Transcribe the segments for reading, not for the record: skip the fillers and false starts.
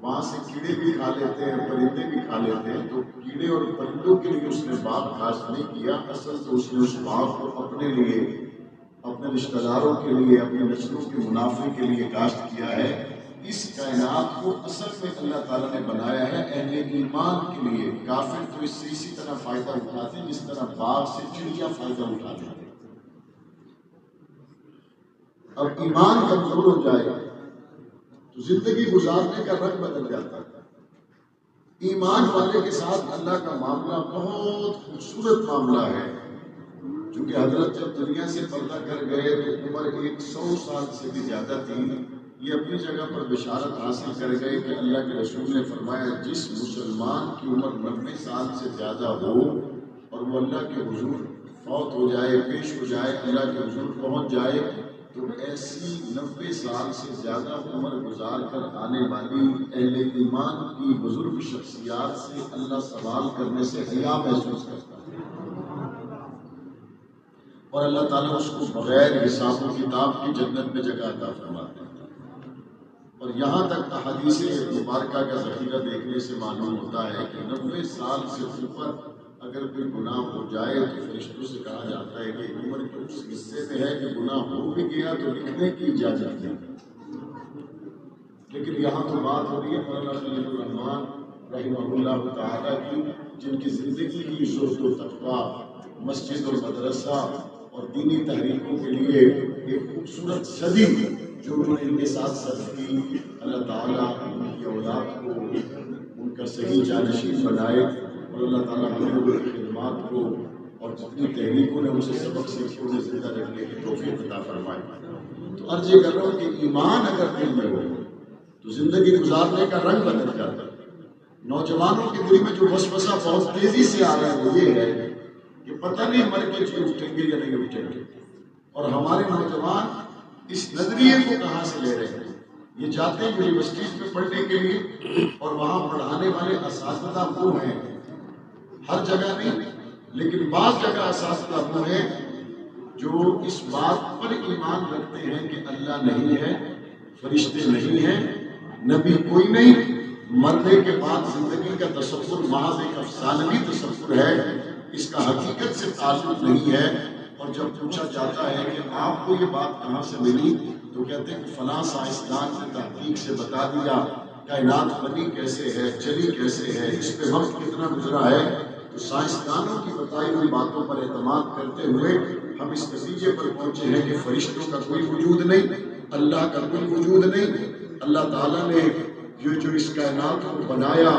وہاں سے کیڑے بھی کھا لیتے ہیں، پرندے بھی کھا لیتے ہیں، تو کیڑے اور پرندوں کے لیے اس نے باغ کاشت نہیں کیا، اصل تو اس نے اس باغ کو اپنے لیے، اپنے رشتہ داروں کے لیے، اپنے نسلوں کے منافع کے لیے کاشت کیا ہے۔ اس کائنات کو اصل میں اللہ تعالیٰ نے بنایا ہے اہل ایمان کے لیے۔ کافر تو اس سے اسی طرح فائدہ اٹھاتے ہیں جس طرح باغ سے چڑیا فائدہ اٹھاتے ہیں۔ اب ایمان کمزور ہو جائے تو زندگی گزارنے کا رنگ بدل جاتا ہے۔ ایمان والے کے ساتھ اللہ کا معاملہ بہت خوبصورت معاملہ ہے۔ چونکہ حضرت جب دنیا سے پردہ کر گئے تو عمر 100 سال سے بھی زیادہ تھی۔ یہ اپنی جگہ پر بشارت حاصل کر گئے کہ اللہ کے رسول نے فرمایا جس مسلمان کی عمر 90 سال سے زیادہ ہو اور وہ اللہ کے حضور فوت ہو جائے، پیش ہو جائے، اللہ کے حضور پہنچ جائے، تو ایسی 90 سال سے زیادہ عمر گزار کر آنے والی اہل ایمان کی بزرگ شخصیات سے اللہ سوال کرنے سے حیا محسوس کرتا ہے، اور اللہ تعالیٰ اس کو بغیر حساب و کتاب کی جنت میں جگہ عطا فرماتے ہیں۔ اور یہاں تک احادیث مبارکہ کا ذخیرہ دیکھنے سے معلوم ہوتا ہے کہ 90 سال سے اوپر اگر کوئی گناہ ہو جائے تو فرشتوں سے کہا جاتا ہے کہ عمر کے اس حصے میں ہے کہ گناہ ہو بھی گیا تو لکھنے کی اجازت ہے۔ لیکن یہاں تو بات ہو رہی ہے مولانا خلیل الرحمان رحمہ اللہ تعالیٰ کی، جن کی زندگی کی زہد و تقویٰ، مسجد اور مدرسہ اور دینی تحریکوں کے لیے ایک خوبصورت صدی جو انہوں نے ان کے ساتھ صرف کی۔ اللہ تعالیٰ ان کی اولاد کو ان کا صحیح جانشین بنائے، اور اللہ تعالیٰ ہم لوگوں کی خدمات کو اور اپنی تحریکوں نے ان سے سبق سیکھے انہیں زندہ رکھنے کی توفیق عطا فرمائے۔ تو عرض یہ کر رہا ہوں کہ ایمان اگر دل میں ہو تو زندگی گزارنے کا رنگ بدل جاتا ہے۔ نوجوانوں کے دل میں جو وسوسہ بہت تیزی سے آ رہا ہے وہ یہ ہے کہ پتہ نہیں مر کے جی اٹھیں گے یا نہیں اٹھیں گے، اور ہمارے نوجوان اس نظریے کو کہاں سے لے رہے ہیں؟ یہ جاتے ہیں یونیورسٹیز میں پڑھنے کے لیے اور وہاں پڑھانے والے اساتذہ وہ ہیں، ہر جگہ نہیں لیکن بعض جگہ اساتذہ وہ ہیں جو اس بات پر ایمان رکھتے ہیں کہ اللہ نہیں ہے، فرشتے نہیں ہیں، نبی کوئی نہیں، مرنے کے بعد زندگی کا تصور محض ایک افسانوی تصور ہے، اس کا حقیقت سے تعلق نہیں ہے۔ اور جب پوچھا جاتا ہے کہ آپ کو یہ بات کہاں سے ملی تو کہتے ہیں کہ فلاں سائنسدان نے تحقیق سے بتا دیا کائنات بنی کیسے ہے، چلی کیسے ہے، اس پہ وقت کتنا گزرا ہے۔ تو سائنسدانوں کی بتائی ہوئی باتوں پر اعتماد کرتے ہوئے ہم اس نتیجے پر پہنچے ہیں کہ فرشتوں کا کوئی وجود نہیں، اللہ کا کوئی وجود نہیں۔ اللہ تعالیٰ نے یہ جو اس کائنات کو بنایا،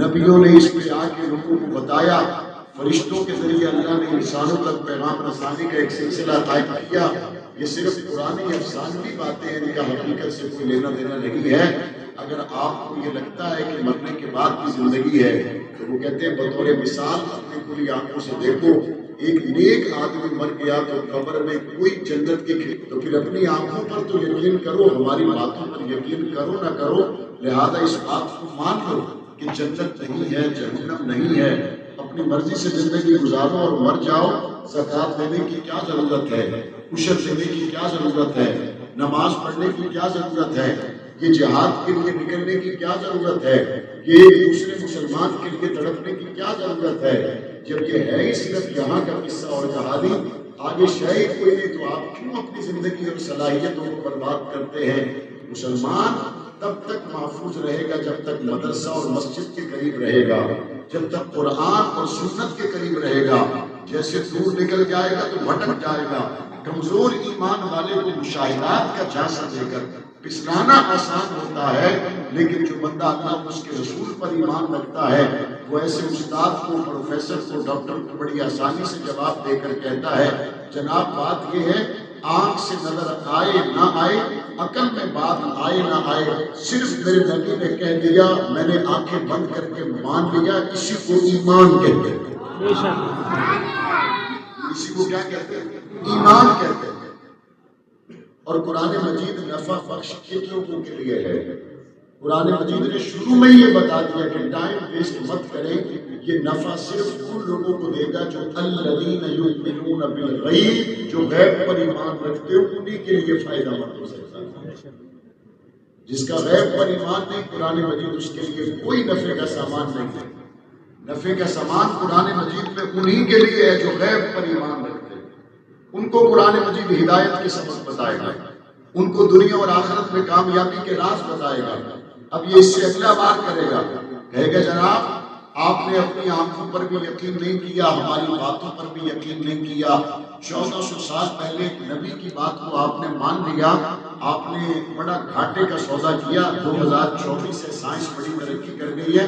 نبیوں نے اس پہ آ کے لوگوں کو بتایا، فرشتوں کے ذریعے اللہ نے انسانوں تک پیغام رسانی کا ایک سلسلہ قائم کیا۔ یہ صرف پرانی افسانوی باتیں ہیں، ان کا حقیقت سے کوئی لینا دینا نہیں ہے۔ اگر آپ کو یہ لگتا ہے کہ مرنے کے بعد کی زندگی ہے تو وہ کہتے ہیں بطور مثال اپنی کھلی آنکھوں سے دیکھو، ایک نیک آدمی مر گیا تو قبر میں کوئی جنت کی تو پھر اپنی آنکھوں پر تو یقین کرو، ہماری باتوں پر یقین کرو نہ کرو، لہذا اس بات کو مان لو کہ جنت نہیں ہے، جہنم نہیں ہے، اپنی مرضی سے زندگی گزارو اور مر جاؤ۔ زکوٰۃ دینے کی کیا ضرورت ہے، عشر دینے کی کیا ضرورت ہے، نماز پڑھنے کی کیا ضرورت ہے، یہ جہاد کے لیے نکلنے کی کیا ضرورت ہے، یہ ایک دوسرے مسلمان کے لیے تڑپنے کی کیا ضرورت ہے، جب یہ ہے ہی صرف یہاں کا قصہ اور کہانی، آگے شاید کوئی نہیں، تو آپ کیوں اپنی زندگی اور صلاحیتوں کو برباد کرتے ہیں؟ مسلمان تب تک محفوظ رہے گا جب تک مدرسہ اور مسجد کے قریب رہے گا، جب تک قرآن اور سنت کے قریب رہے گا۔ جیسے دور نکل جائے گا تو بھٹک جائے گا۔ کمزور ایمان والے کو مشاہدات کا جھانسا دے کر پسلانا آسان ہوتا ہے، لیکن جو بندہ اللہ اس کے رسول پر ایمان رکھتا ہے وہ ایسے استاد کو، پروفیسر کو، ڈاکٹر کو بڑی آسانی سے جواب دے کر کہتا ہے جناب بات یہ ہے آنکھ سے نظر آئے نہ آئے، عقل میں بات آئے نہ آئے، صرف میرے نبی نے کہہ دیا میں نے آنکھیں بند کر کے مان لیا، اسی کو ایمان کہتے ہیں۔ اسی کو کیا کہتے ہیں؟ ایمان کہتے ہیں۔ اور قرآن مجید نفع بخش کن لوگوں کے لیے ہے؟ قرآن مجید نے شروع میں یہ بتا دیا کہ ٹائم ویسٹ مت کریں، یہ نفع صرف ان لوگوں کو دے گا جو الذین یؤمنون بالغیب، جو غیب پر ایمان رکھتے ہو، انہی کے لیے فائدہ مند ہو سکتا ہے۔ جس کا غیب پر ایمان نہیں، قرآن مجید اس کے لیے کوئی نفع کا سامان نہیں ہے۔ نفع کا سامان قرآن مجید میں انہی کے لیے ہے جو غیب پر ایمان رکھتے ہیں، ان کو قرآن مجید ہدایت کے سبق بتائے گا، ان کو دنیا اور آخرت میں کامیابی کے راز بتائے گا۔ اب یہ اس سے اگلا بار کرے گا، کہے گا جناب آپ نے اپنی آنکھوں پر بھی یقین نہیں کیا، ہماری باتوں پر بھی یقین نہیں کیا، 1400 سال پہلے ایک نبی کی بات کو آپ نے مان لیا، آپ نے بڑا گھاٹے کا سودا کیا۔ 2024 سے سائنس بڑی ترقی کر گئی ہے،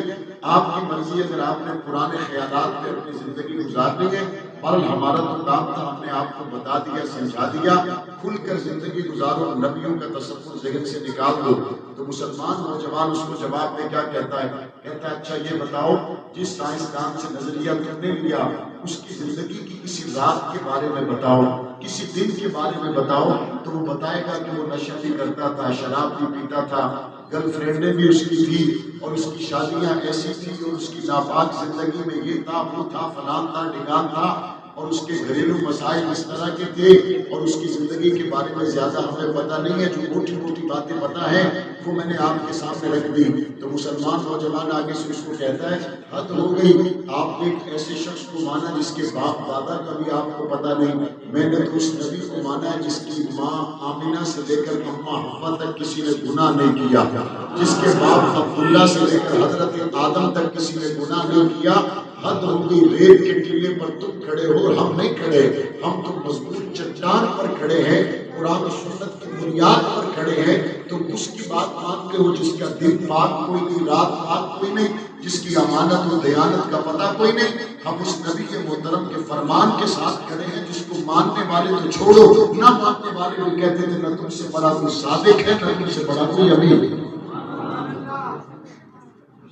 آپ کی مرضی اگر آپ نے پرانے خیالات پہ اپنی زندگی گزارنی ہے، پر ہمارا تو کام تھا، ہم نے آپ کو بتا دیا، سمجھا دیا، کھل کر زندگی گزارو، نبیوں کا تصور ذہن سے نکال دو۔ تو مسلمان نوجوان اس کو جواب میں کیا کہتا ہے؟ کہتا ہے اچھا یہ بتاؤ جس سائنسدان سے نظریہ تم نے لیا اس کی زندگی کی کسی رات کے بارے میں بتاؤ، کسی دن کے بارے میں بتاؤ، تو وہ بتائے گا کہ وہ نشہ بھی کرتا تھا، شراب بھی پیتا تھا، گرل فرینڈیں بھی اس کی تھی، اور اس کی شادیاں ایسی تھی، اور اس کی ناپاک زندگی میں یہ تھا، وہ تھا، فلان تھا، ڈھگان تھا، اور اس کے گھریلو مسائل اس طرح کے تھے، اور اس کی زندگی کے بارے میں زیادہ ہمیں پتہ نہیں ہے، جو موٹی موٹی باتیں پتہ ہیں وہ میں نے آپ کے سامنے رکھ دی۔ تو مسلمان نوجوان آگے سے اس کو کہتا ہے حد ہو گئی، آپ نے ایک ایسے شخص کو مانا جس کے باپ دادا کا بھی آپ کو پتہ نہیں، میں نے تو اس نبی کو مانا ہے جس کی ماں آمینہ سے لے کر اماں حوا تک کسی نے گناہ نہیں کیا، جس کے باپ عبداللہ سے لے کر حضرت آدم تک کسی نے گناہ نہیں کیا۔ حد ہو گئی، ریت کے ٹیلے پر تم کھڑے ہو، ہم نہیں کھڑے، ہم تو مضبوط چٹان پر کھڑے ہیں، قرآن و سنت کی بنیاد پر کھڑے ہیں، تم اس کی بات مانتے ہو جس کا دن پاک کوئی نہیں، رات پاک کوئی نہیں، جس کی امانت و دیانت کا پتہ کوئی نہیں۔ ہم اس نبی کے محترم کے فرمان کے ساتھ کھڑے ہیں جس کو ماننے والے تو چھوڑو، نہ ماننے والے بھی کہتے تھے نہ تم سے بڑا کوئی صادق ہے نہ تم سے بڑا کوئی امین۔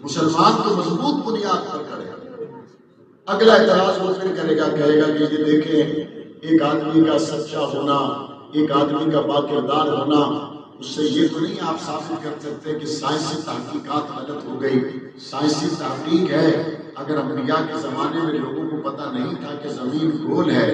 مسلمان تو مضبوط بنیاد پر کھڑے ہیں۔ اگلا اعتراض وہ پھر کرے گا، کہے گا کہ یہ دیکھیں ایک آدمی کا سچا ہونا، ایک آدمی کا باکردار ہونا، اس سے یہ تو نہیں آپ ثابت کر سکتے کہ سائنسی تحقیقات غلط ہو گئی۔ سائنسی تحقیق ہے، اگر انبیاء کے زمانے میں لوگوں کو پتہ نہیں تھا کہ زمین گول ہے،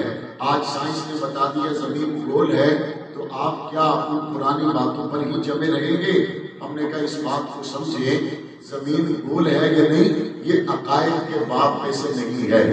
آج سائنس نے بتا دیا زمین گول ہے، تو آپ کیا ان پرانی باتوں پر ہی جمے رہیں گے؟ ہم نے کہا اس بات کو سمجھیں، زمین گول ہے یا نہیں یہ عقائد کے باب میں سے نہیں ہے۔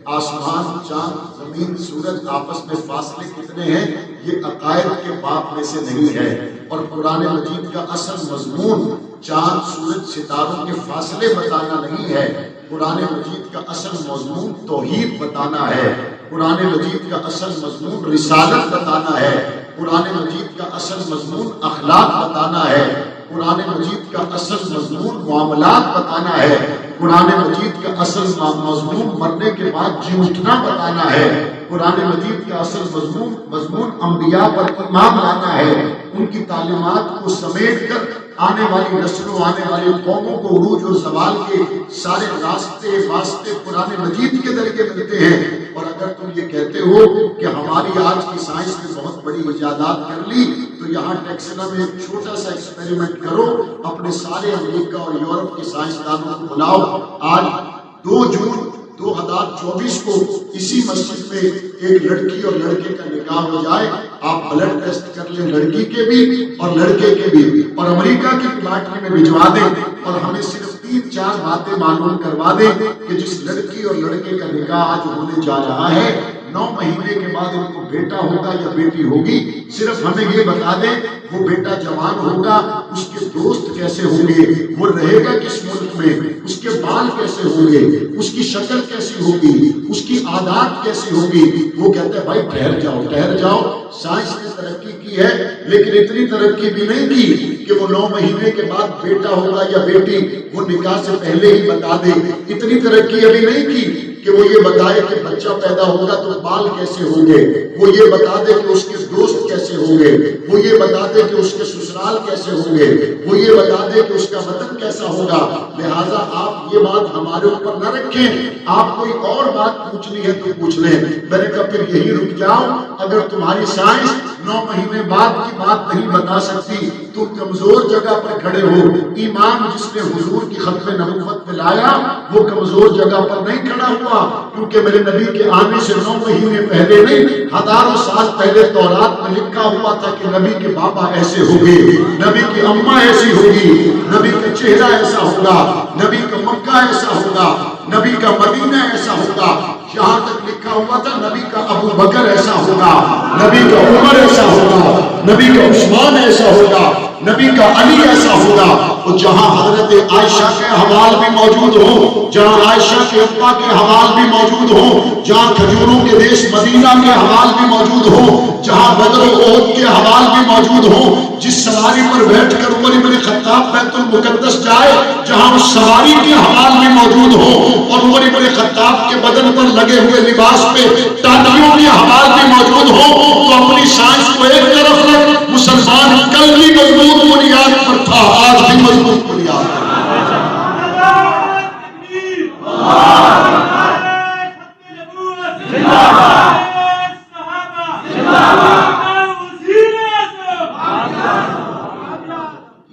آسمان، چاند، زمین، سورج آپس میں فاصلے کتنے ہیں یہ عقائد کے باب میں سے نہیں ہے، اور قرآن مجید کا اصل مضمون چاند، سورج، ستاروں کے فاصلے بتانا نہیں ہے، قرآن مجید کا اصل مضمون توحید بتانا ہے، قرآن مجید کا اصل مضمون رسالت بتانا ہے، قرآن مجید کا اصل مضمون اخلاق بتانا ہے، قرآن مجید کا اصل مضمون معاملات بتانا ہے، قرآن مجید کا اصل مضمون مرنے کے بعد جی اٹھنا بتانا ہے، قرآن مجید کا اصل مضمون انبیاء پر ایمان لانا ہے، ان کی تعلیمات کو سمیٹ کر آنے والی نسلوں، آنے والی قوموں کو عروج اور زوال کے سارے واسطے قرآن مجید کے ذریعے ملتے ہیں۔ اور اگر تم یہ کہتے ہو کہ ہماری آج کی سائنس نے بہت بڑی ایجادات کر لی، تو یہاں ٹیکسلا میں ایک چھوٹا سا ایکسپیریمنٹ کرو، اپنے سارے امریکہ اور یورپ کے سائنسدانوں کو بلاؤ، آج 2 جون 2024 کو اسی مسجد میں ایک لڑکی اور لڑکے کا نکاح ہو جائے، آپ بلڈ ٹیسٹ کر لیں لڑکی کے بھی اور لڑکے کے بھی، اور امریکہ کی لیبارٹری میں بھجوا دیں، اور ہمیں صرف 3-4 باتیں معلوم کروا دیں کہ جس لڑکی اور لڑکے کا نکاح آج ہونے جا رہا ہے 9 مہینے کے بعد ان کو بیٹا ہوگا یا بیٹی ہوگی، صرف ہمیں یہ بتا دیں وہ بیٹا جوان ہوگا، اس کے دوست کیسے ہوں گے، وہ رہے گا کس ملک میں، اس کے بال کیسے ہوں گے، اس کی شکل کیسی ہوگی، اس کی عادات کیسی ہوگی۔ وہ کہتے ہیں بھائی ٹھہر جاؤ، سائنس نے ترقی کی ہے لیکن اتنی ترقی بھی نہیں کی کہ وہ 9 مہینے کے بعد بیٹا ہوگا یا بیٹی وہ نکاح سے پہلے ہی بتا دے، اتنی ترقی ابھی نہیں کی کہ وہ یہ بتائے کہ بچہ پیدا ہوگا تو بال کیسے ہوں گے، وہ یہ بتا دے کہ اس کے دوست کیسے ہوں گے، وہ یہ بتا دے کہ اس کے سسرال کیسے ہوں گے، وہ یہ بتا دے کہ اس کا وطن کیسا ہوگا۔ لہٰذا آپ یہ بات ہمارے اوپر نہ رکھیں، آپ کوئی اور بات پوچھنی ہے تو پوچھ لیں۔ میں نے کہا پھر یہی رک جاؤ، اگر تمہاری سائنس 9 مہینے بعد کی بات نہیں بتا سکتی تم کمزور جگہ پر کھڑے ہو. ایمان جس نے حضور کی ختم نبوت میں لایا وہ کمزور جگہ پر نہیں کھڑا ہوا، کیونکہ میرے نبی کے آنے سے 9 مہینے پہلے نہیں، ہزاروں سال پہلے تورات میں لکھا ہوا تھا کہ نبی کے بابا ایسے ہوگے، نبی کی اماں ایسی ہوگی، نبی کا چہرہ ایسا ہوگا، نبی کا مکہ ایسا ہوگا، نبی کا مدینہ ایسا ہوگا. یہاں تک لکھا ہوا تھا نبی کا ابو بکر ایسا ہوگا، نبی کا عمر ایسا ہوگا، نبی کا عثمان ایسا ہوگا، نبی کا علی ایسا ہوگا. اور جہاں حضرت عائشہ کے حوال بھی موجود ہوں، جہاں عائشہ کے ابا کے حوال بھی موجود ہوں، جہاں کھجوروں کے دیش مدینہ کے حوال بھی موجود ہوں، جہاں بدر و احد کے حوال بھی موجود ہوں، جس سواری پر بیٹھ کر عمر بن خطاب بیت المقدس جائے جہاں اس سواری کے حوال بھی موجود ہوں، اور عمر بن خطاب کے بدن پر لگے ہوئے لباس پہ ٹانیوں کے حوال بھی موجود ہوں، تو اپنی سائنس کو ایک طرف رکھ، مسلمان کل بھی مضبوط بنیاد پر تھا، آج بھی مضبوط بنیاد پر.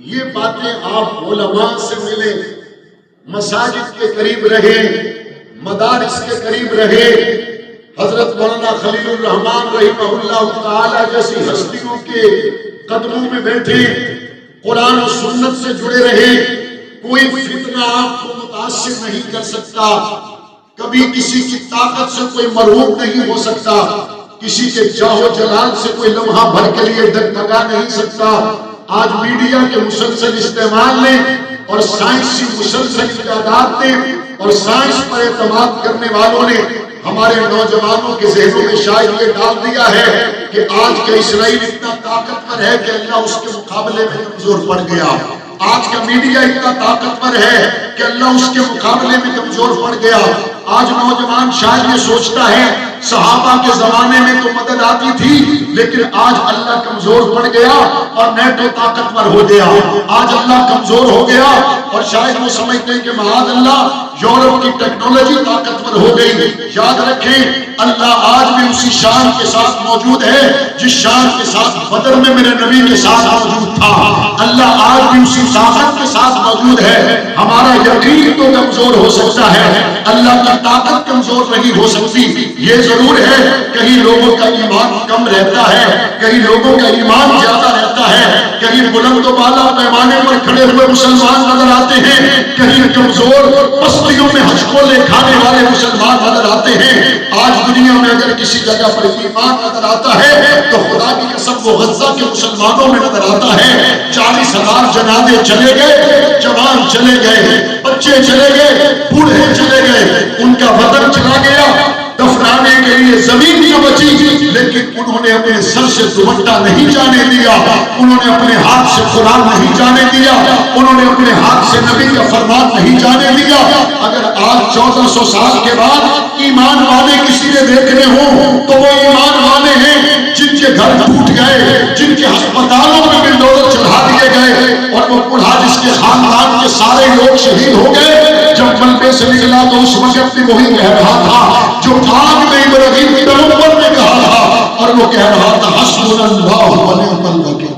یہ باتیں آپ علماء سے ملے، مساجد کے قریب رہے، مدارس کے قریب رہے، حضرت مولانا خلیل الرحمان رحمہ اللہ تعالی جیسی ہستیوں کے قدموں میں بیٹھے، قرآن و سنت سے جڑے رہے. کوئی فتنہ آپ کو متاثر نہیں کر سکتا، کبھی کسی کی طاقت سے کوئی مرعوب نہیں ہو سکتا، کسی کے جاہ و جلال سے کوئی لمحہ بھر کے لیے ڈگمگا نہیں سکتا. آج میڈیا کے مسلسل استعمال نے اور سائنسی مسلسل ایجادات نے اور سائنس پر اعتماد کرنے والوں نے ہمارے نوجوانوں کے ذہنوں میں شاید یہ ڈال دیا ہے کہ آج کا اسرائیل اتنا طاقتور ہے کہ اللہ اس کے مقابلے میں کمزور پڑ گیا. آج کا میڈیا اتنا طاقتور ہے کہ اللہ اس کے مقابلے میں کمزور پڑ گیا. آج نوجوان شاید یہ سوچتا ہے صحابہ کے زمانے میں تو مدد آتی تھی، لیکن آج اللہ کمزور پڑ گیا اور نیٹو طاقتور ہو گیا. آج اللہ کمزور ہو گیا اور شاید وہ سمجھتے ہیں کہ معاذ اللہ یورپ کی ٹیکنالوجی طاقتور ہو گئی. یاد رکھیں اللہ آج بھی اسی شان کے ساتھ موجود ہے جس شان کے ساتھ بدر میں میرے نبی کے ساتھ موجود تھا. اللہ آج بھی اسی طاقت کے ساتھ موجود ہے. ہمارا یقین تو کمزور ہو سکتا ہے، اللہ کی طاقت کمزور نہیں ہو سکتی. یہ ضرور ہے کہیں لوگوں کا ایمان کم رہتا ہے، کہیں لوگوں کا ایمان زیادہ رہتا ہے، کہیں بلند و بالا پیمانے پر کھڑے ہوئے مسلمان نظر آتے ہیں، کہیں کمزور بستیوں میں ہچکولے کھانے والے مسلمان نظر آتے ہیں. آج دنیا میں اگر کسی جگہ پر ایمان نظر آتا ہے تو خدا کی قسم وہ غزہ کے مسلمانوں میں نظر آتا ہے. 40,000 جنازے چلے گئے، جوان چلے گئے، بچے چلے گئے، بوڑھے چلے گئے، ان کا وطن چلا گیا، دفنانے کے لیے زمین نہ بچی، لیکن انہوں نے اپنے سر سے دوپٹہ نہیں جانے دیا، انہوں نے اپنے ہاتھ سے قرآن نہیں جانے دیا، انہوں نے اپنے ہاتھ سے نبی کا فرمان نہیں جانے دیا. اگر آج 1400 سال کے بعد ایمان والے کسی نے دیکھنے ہوں تو وہ ایمان والے ہیں جن کے گھر ٹوٹ گئے، جن کے ہسپتالوں میں بلڈوزر چڑھا دیے گئے، اور وہ بوڑھا جس کے خاندان کے سارے لوگ شہید ہو گئے، جب ملبے سے نکلا تو اس وقت بھی وہی کہہ رہا تھا جو آگ میں ابراہیم پیغمبر نے کہا تھا، اور وہ کہہ رہا تھا حسبنا اللہ و نعم الوکیل.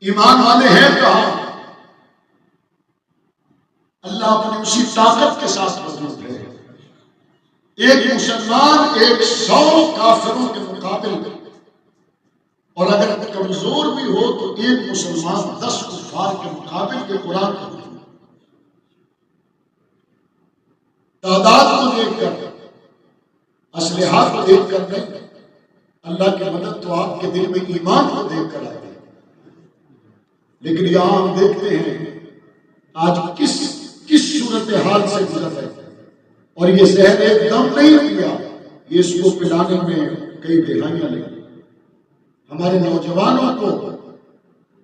ایمان والے ہیں کہاں؟ اللہ اپنی اسی طاقت کے ساتھ موجود ہے. ایک مسلمان 100 کافروں کے مقابل، اور اگر کمزور بھی ہو تو ایک مسلمان 10 کفار کے مقابل. یہ قرآن کا تعداد کو دیکھ کر، اسلحہ کو دیکھ کر نہیں، اللہ کی مدد تو آپ کے دل میں ایمان کو دیکھ کر آئے. لیکن یہاں ہم دیکھتے ہیں آج کس صورتحال سے گزر رہے ہیں، اور یہ زہر ایک دم نہیں پیا، یہ اس کو پلانے میں کئی دہائیاں لگی. ہمارے نوجوانوں کو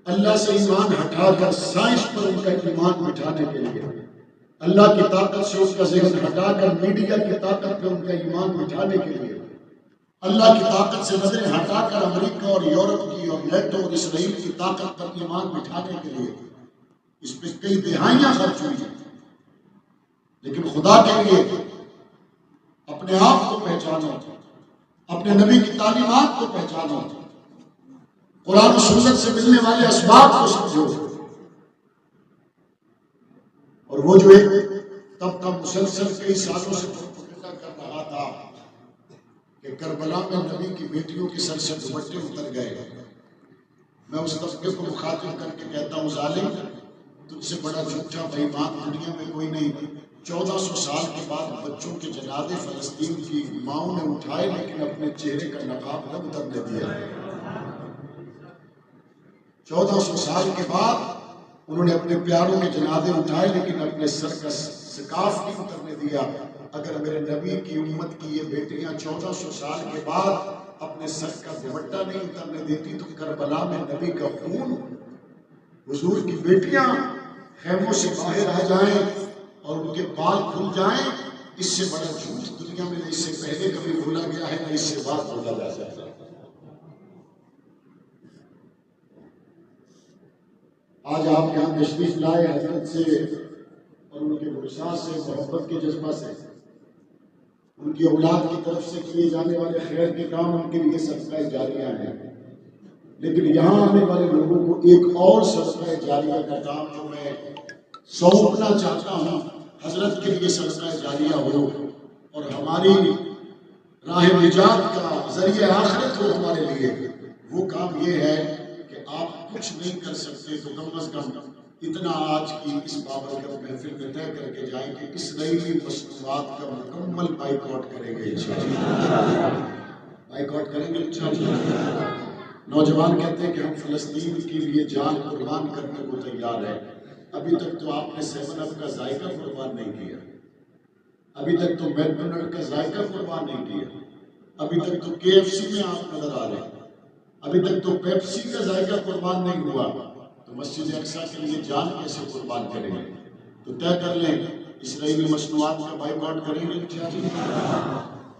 اللہ سے ایمان ہٹا کر سائنس پر ان کا ایمان بٹھانے کے لیے، اللہ کی طاقت سے اس کا ذہن ہٹا کر میڈیا کی طاقت پہ ان کا ایمان بٹھانے کے لیے، اللہ کی طاقت سے نظریں ہٹا کر امریکہ اور یورپ کی اور نیٹو اور اسرائیل کی طاقت پر ایمان بٹھانے کے لیے اس پہ کئی دہائیاں خرچ ہوئی ہیں. لیکن خدا کے لیے اپنے آپ کو پہچانو، اپنے نبی کی تعلیمات کو پہچانو. قرآن و سنت سے ملنے والے اسباب کو سمجھو. اور وہ جو ایک تب مسلسل کئی سالوں سے کر رہا تھا کہ کربلا میں نبی کی بیٹیوں کے سر سے دوپٹے اتر گئے، میں اس طبقے کو مخاطب کر کے کہتا ہوں ظالم، تجھ سے بڑا جھوٹا بے ایمان دنیا میں کوئی نہیں. 1400 سال کے بعد بچوں کے جنازے فلسطین کی ماؤں نے اٹھائے لیکن اپنے چہرے کا نقاب نہ اترنے دیا. 1400 سال کے بعد انہوں نے اپنے پیاروں کے جنازے اٹھائے لیکن اپنے سر کا سکاف نہیں اترنے دیا. اگر میرے نبی کی امت کی یہ بیٹیاں 1400 سال کے بعد اپنے سر کا دوپٹہ نہیں اترنے دیتی تو کربلا میں نبی کا خون، حضور کی بیٹیاں خیموں سے باہر آ جائیں اور ان کے بال کھل جائیں، اس سے بڑا جھوٹ دنیا میں نہ اس سے پہلے کبھی بولا گیا ہے نہ اس سے بعد بولا جا سکتا. آج آپ یہاں تشریف لائے حضرت سے اور ان کے گلشاہ سے، محبت کے جذبہ سے، ان کی اولاد کی طرف سے کیے جانے والے خیر کے کام ان کے لیے صدقہ جاریہ ہیں. لیکن یہاں آنے والے لوگوں کو ایک اور صدقہ جاریہ کا کام جو میں سونپنا چاہتا ہوں، حضرت کے لیے صدقہ جاریہ ہو اور ہماری راہ نجات کا ذریعہ آخرت ہو ہمارے لیے. وہ کام یہ ہے کہ آپ کچھ نہیں کر سکتے تو کم از کم اتنا آج کی اس بابرکت محفل میں طے کر کے جائیں کہ اسرائیلی مصنوعات کا مکمل بائیکاٹ کریں گے انشاءاللہ. بائیکاٹ کریں گے انشاءاللہ. نوجوان کہتے ہیں کہ ہم فلسطین کے لیے جان قربان کرنے کو تیار ہیں. ابھی تک تو آپ نے 7 اپ کا ذائقہ قربان نہیں کیا، ابھی تک تو میکڈونلڈ کا ذائقہ قربان نہیں کیا، ابھی تک تو KFC میں آپ نظر آ رہے ہیں، ابھی تک تو پیپسی کا ذائقہ قربان نہیں ہوا، تو مسجد اقصیٰ کے لیے جان کیسے قربان کریں گے؟ تو طے کر لیں اسرائیلی مصنوعات کا بائیکاٹ کریں گے.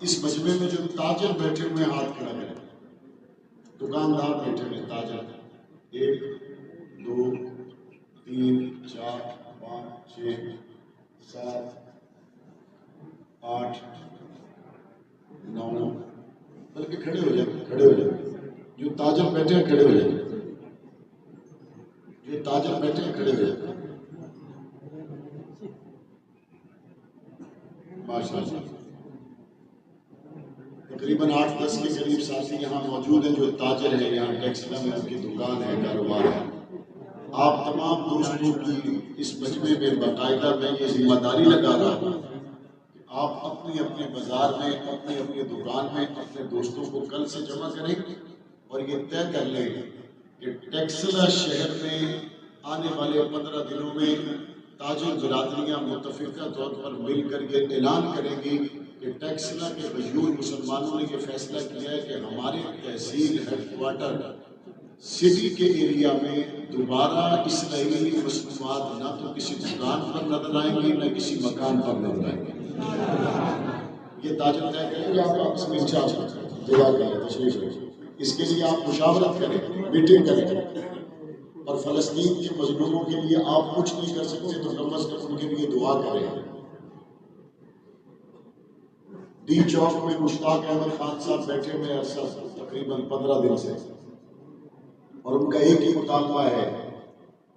اس مجمع میں جو تاجر بیٹھے ہوئے ہاتھ کھڑا کریں، دکاندار بیٹھے ہوئے تاجر، 1 2 3 4 5 6 7 8 9، بلکہ کھڑے ہو جائیں. جو تاجر بیٹھے ہیں کھڑے ہو جائیں، جو تاجر بیٹھے ہیں کھڑے ہو جائیں. ماشاءاللہ تقریباً 8-10 کے قریب ساتھی یہاں موجود ہیں جو تاجر ہیں، یہاں ٹیکسلا میں ان کی دکان ہے، کاروبار ہے. آپ تمام دوستوں کی اس مجمع میں باقاعدہ میں یہ ذمہ داری لگا رہا ہوں کہ آپ اپنی اپنے بازار میں، اپنی اپنی دکان میں اپنے دوستوں کو کل سے جمع کریں اور یہ طے کر لیں کہ ٹیکسلا شہر میں آنے والے 15 دنوں میں تاجر برادریاں متفقہ طور پر مل کر یہ اعلان کریں گی کہ ٹیکسلا کے غیور مسلمانوں نے یہ فیصلہ کیا ہے کہ ہمارے تحصیل ہیڈ کوارٹر سٹی کے ایریا میں دوبارہ اسرائیلی مصنوعات نہ تو کسی دکان پر نظر آئیں گی نہ کسی مکان پر نظر آئیں گی. یہ تاجر طے کریں گے. آپ آپس میں دعا کریں، تشریف رکھیں. اس کے لیے آپ مشاورت کریں، میٹنگ کریں، اور فلسطین کے مظلوموں کے لیے آپ کچھ نہیں کر سکتے تو کم از کم ان کے لیے دعا کریں. ڈی چوک میں مشتاق احمد خان صاحب بیٹھے ہوئے عرصہ تقریباً 15 دن سے، اور ان کا ایک ہی مطالبہ ہے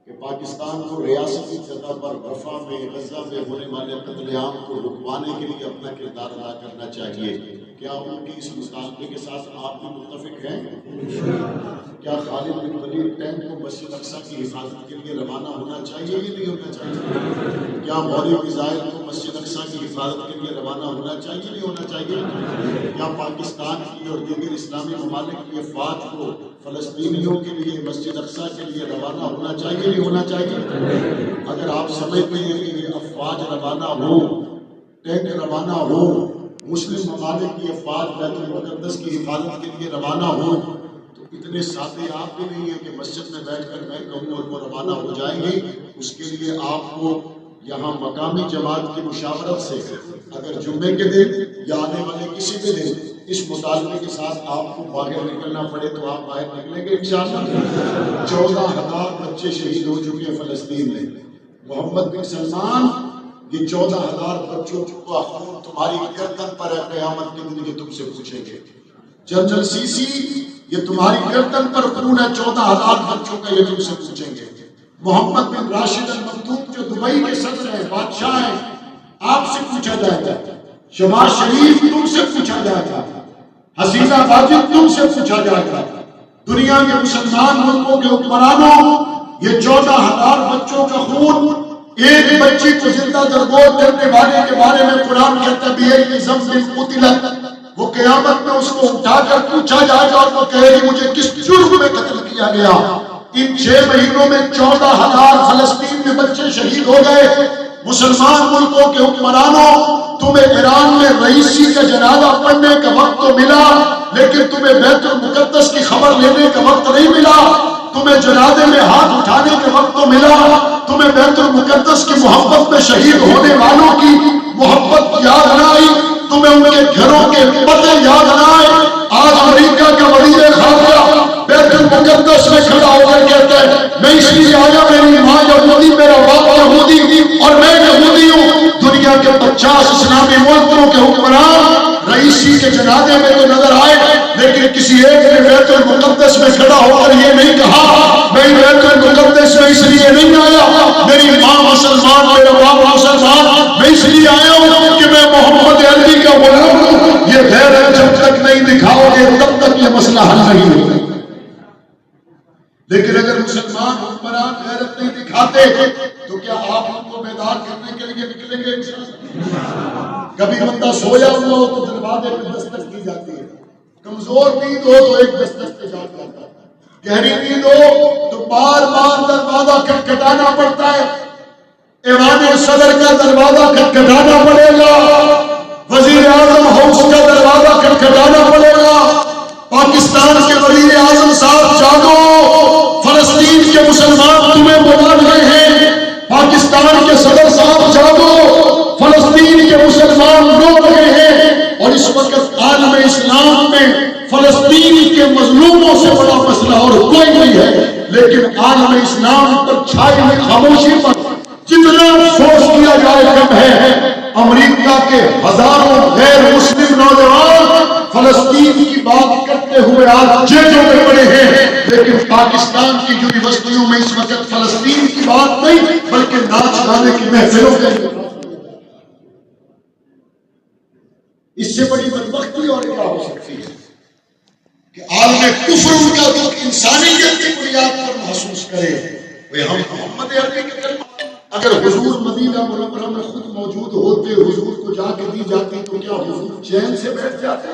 کہ پاکستان کو ریاستی سطح پر رفح میں، غزہ میں ہونے والے قتل عام کو رکوانے کے لیے اپنا کردار ادا کرنا چاہیے. کیا ان کی اس مطالبے کے ساتھ آپ بھی متفق ہیں؟ کیا خالد بن ولید ٹینک کو مسجد اقصیٰ کی حفاظت کے لیے روانہ ہونا چاہیے یا نہیں ہونا چاہیے؟ کیا موری میزائل کو مسجد اقصیٰ کی حفاظت کے لیے روانہ ہونا چاہیے یا نہیں ہونا چاہیے؟ کیا پاکستان کی اور دیگر اسلامی ممالک کی افواج کو فلسطینیوں کے لیے مسجد اقصیٰ کے لیے روانہ ہونا چاہیے یا نہیں ہونا چاہیے؟ اگر آپ سمجھتے ہیں کہ یہ افواج روانہ ہو، ٹینک روانہ ہو، مسلم ممالک کی افواج بیت المقدس کی حفاظت کے لیے روانہ ہو، تو اتنے سادے آپ بھی نہیں ہیں کہ مسجد میں بیٹھ کر میں کہوں اور وہ روانہ ہو جائیں گے. اس کے لیے آپ کو یہاں مقامی جماعت کی مشاورت سے اگر جمعے کے دن یا آنے والے کسی بھی دن اس مطالبے کے ساتھ آپ کو باہر نکلنا پڑے تو آپ باہر نکلیں گے انشاءاللہ. 14,000 بچے شہید ہو چکے ہیں فلسطین میں. محمد بن سلمان یہ 14,000 بچوں کا خون تمہاری گردن پر ہے، قیامت کے دن یہ تم سے پوچھیں گے. جنرل سی سی یہ تمہاری گردن پر خون ہے 14,000 بچوں کا، یہ تم سے پوچھیں گے۔ محمد بن راشد المکتوم جو دبئی کے صدر ہیں، بادشاہ ہیں، آپ سے پوچھا جائے گا۔ شہباز شریف تم سے پوچھا جائے گا۔ حسینہ واجد تم سے پوچھا جائے گا۔ دنیا کے مسلمان ملکوں کے حکمرانوں، یہ 14,000 بچوں کا خون، ایک بچی کو زندہ درگور کرنے والے کے بارے میں قرآن کہتا ہے قتلت، وہ قیامت میں اس کو اٹھا کر پوچھا جائے گا اور وہ کہے گی مجھے کس جرم میں قتل کیا گیا۔ ان 6 مہینوں میں 14,000 فلسطین میں بچے شہید ہو گئے۔ مسلمان ملکوں کے حکمرانوں، تمہیں ایران میں رئیسی کا جنازہ پڑھنے کا وقت تو ملا، لیکن تمہیں بیت المقدس کی خبر لینے کا وقت نہیں ملا۔ تمہیں جنازے میں ہاتھ اٹھانے کا وقت تو ملا، تمہیں بیت المقدس کی محبت میں شہید ہونے والوں کی محبت یاد نہ آئی، تمہیں ان کے گھروں کے پتے یاد نہ آئے۔ آج امریکہ کا وزیر خارجہ بیت المقدس میں کھڑا ہو کر کہتا ہے میں اس لیے آیا، میری ماں یہودی، میرا باپ یہودی اور میں یہودی ہوں۔ دنیا کے 50 اسلامی ملکوں کے حکمران رئیسی کے جنازے میں تو نظر آئے، لیکن کسی ایک نے بیت المقدس میں کھڑا ہو کر یہ نہیں کہا میں بیت المقدس میں اس لیے نہیں آیا، میری ماں مسلمان، میرا باپ مسلمان، میں اس لیے آیا ہوں کہ میں محمد علی کا غلام ہوں۔ یہ غیرت جب تک نہیں دکھاؤ گے تب تک یہ مسئلہ حل نہیں ہوگا۔ لیکن اگر مسلمان حکمران غیرت نہیں دکھاتے تو کیا آپ ان کو بیدار کرنے کے لیے نکلیں گے؟ کبھی بندہ سویا ہوا ہو تو دروازے پہ دستک دی جاتی ہے، کمزور نیند ہو تو ایک دستک پہ جاگ جاتا ہے، گہری نیند ہو تو بار بار دروازہ کھٹکھٹانا پڑتا ہے۔ ایوان صدر کا دروازہ کھٹکھٹانا پڑے گا، وزیر اعظم ہاؤس کا دروازہ کھٹکھٹانا پڑے گا۔ پاکستان کے وزیر اعظم صاحب جاگو، فلسطین کے مسلمان تمہیں بلا رہے ہیں۔ پاکستان کے صدر صاحب جاگو، فلسطین کے مسلمان رو رہے ہیں۔ اور اس وقت عالم اسلام میں فلسطین کے مظلوموں سے بڑا مسئلہ اور کوئی نہیں ہے، لیکن عالم اسلام پر چھائی ہوئی خاموشی پر جتنا افسوس کیا جائے کم ہے۔ امریکہ کے ہزاروں غیر مسلم نوجوان فلسطین کی بات کرتے ہوئے آج جیلوں میں پڑے ہیں، لیکن پاکستان کی یونیورسٹیوں میں اس وقت فلسطین کی بات نہیں بلکہ ناچ گانے کی محفلوں کے۔ اس سے بڑی بدبختی اور کیا ہو سکتی ہے کہ عالم کفر ان کا دکھ انسانیت کی بنیاد پر محسوس کرے۔ ہم محمد عربی کے کلمہ اگر حضور مدینہ منورہ میں خود موجود ہوتے، حضور کو جا کے دی جاتی تو کیا حضور چین سے بیٹھ جاتے؟